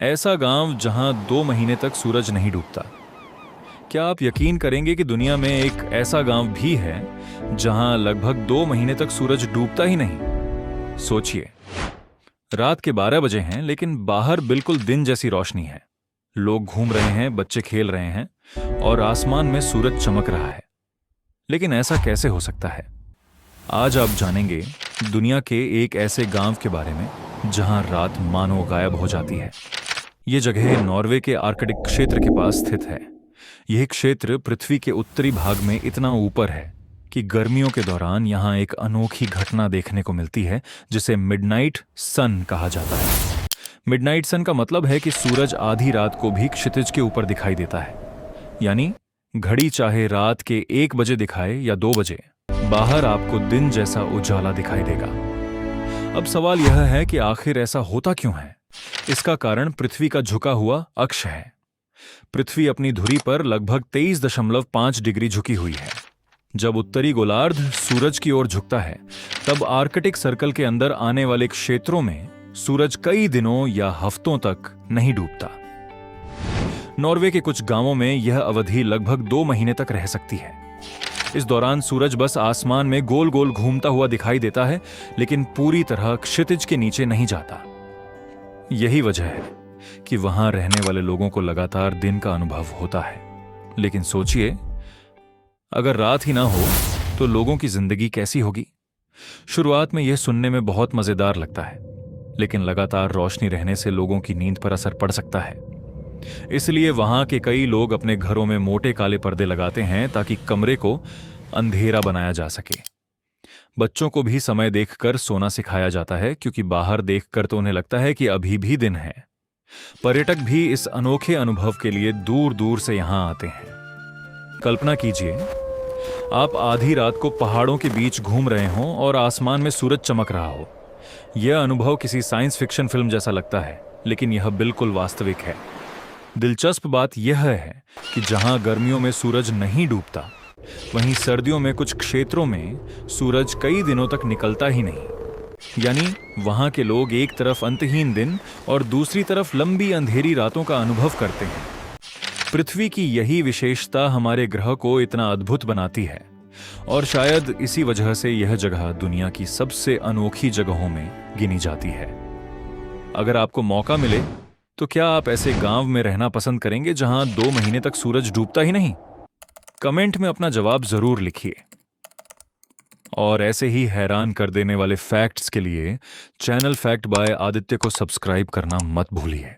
ऐसा गांव जहां 2 महीने तक सूरज नहीं डूबता। क्या आप यकीन करेंगे कि दुनिया में एक ऐसा गांव भी है जहां लगभग 2 महीने तक सूरज डूबता ही नहीं? सोचिए, रात के 12 बजे हैं लेकिन बाहर बिल्कुल दिन जैसी रोशनी है। लोग घूम रहे हैं, बच्चे खेल रहे हैं और आसमान में सूरज चमक रहा है। लेकिन ऐसा कैसे हो सकता है? आज आप जानेंगे दुनिया के एक ऐसे गांव के बारे में जहां रात मानो गायब हो जाती है। ये जगह नॉर्वे के आर्कटिक क्षेत्र के पास स्थित है। यह क्षेत्र पृथ्वी के उत्तरी भाग में इतना ऊपर है कि गर्मियों के दौरान यहां एक अनोखी घटना देखने को मिलती है जिसे मिडनाइट सन कहा जाता है। मिडनाइट सन का मतलब है कि सूरज आधी रात को भी क्षितिज के ऊपर दिखाई देता है। यानी घड़ी चाहे रात के 1 बजे दिखाए या 2 बजे, बाहर आपको दिन जैसा उजाला दिखाई देगा। अब सवाल यह है कि आखिर ऐसा होता क्यों है? इसका कारण पृथ्वी का झुका हुआ अक्ष है। पृथ्वी अपनी धुरी पर लगभग 23.5 डिग्री झुकी हुई है। जब उत्तरी गोलार्ध सूरज की ओर झुकता है, तब आर्कटिक सर्कल के अंदर आने वाले क्षेत्रों में सूरज कई दिनों या हफ्तों तक नहीं डूबता। नॉर्वे के कुछ गांवों में यह अवधि लगभग 2 महीने तक रह सकती है। इस दौरान सूरज बस आसमान में गोल गोल घूमता हुआ दिखाई देता है, लेकिन पूरी तरह क्षितिज के नीचे नहीं जाता। यही वजह है कि वहां रहने वाले लोगों को लगातार दिन का अनुभव होता है। लेकिन सोचिए, अगर रात ही ना हो तो लोगों की जिंदगी कैसी होगी? शुरुआत में यह सुनने में बहुत मजेदार लगता है, लेकिन लगातार रोशनी रहने से लोगों की नींद पर असर पड़ सकता है। इसलिए वहां के कई लोग अपने घरों में मोटे काले पर्दे लगाते हैं ताकि कमरे को अंधेरा बनाया जा सके। बच्चों को भी समय देखकर सोना सिखाया जाता है, क्योंकि बाहर देखकर तो उन्हें लगता है कि अभी भी दिन है। पर्यटक भी इस अनोखे अनुभव के लिए दूर दूर से यहां आते हैं। कल्पना कीजिए, आप आधी रात को पहाड़ों के बीच घूम रहे हों और आसमान में सूरज चमक रहा हो। यह अनुभव किसी साइंस फिक्शन फिल्म जैसा लगता है, लेकिन यह बिल्कुल वास्तविक है। दिलचस्प बात यह है कि जहां गर्मियों में सूरज नहीं डूबता, वहीं सर्दियों में कुछ क्षेत्रों में सूरज कई दिनों तक निकलता ही नहीं। यानी वहां के लोग एक तरफ अंतहीन दिन और दूसरी तरफ लंबी अंधेरी रातों का अनुभव करते हैं। पृथ्वी की यही विशेषता हमारे ग्रह को इतना अद्भुत बनाती है, और शायद इसी वजह से यह जगह दुनिया की सबसे अनोखी जगहों में गिनी जाती है। अगर आपको मौका मिले तो क्या आप ऐसे गांव में रहना पसंद करेंगे जहां 2 महीने तक सूरज डूबता ही नहीं? कमेंट में अपना जवाब जरूर लिखिए। और ऐसे ही हैरान कर देने वाले फैक्ट्स के लिए चैनल फैक्ट बाय आदित्य को सब्सक्राइब करना मत भूलिए।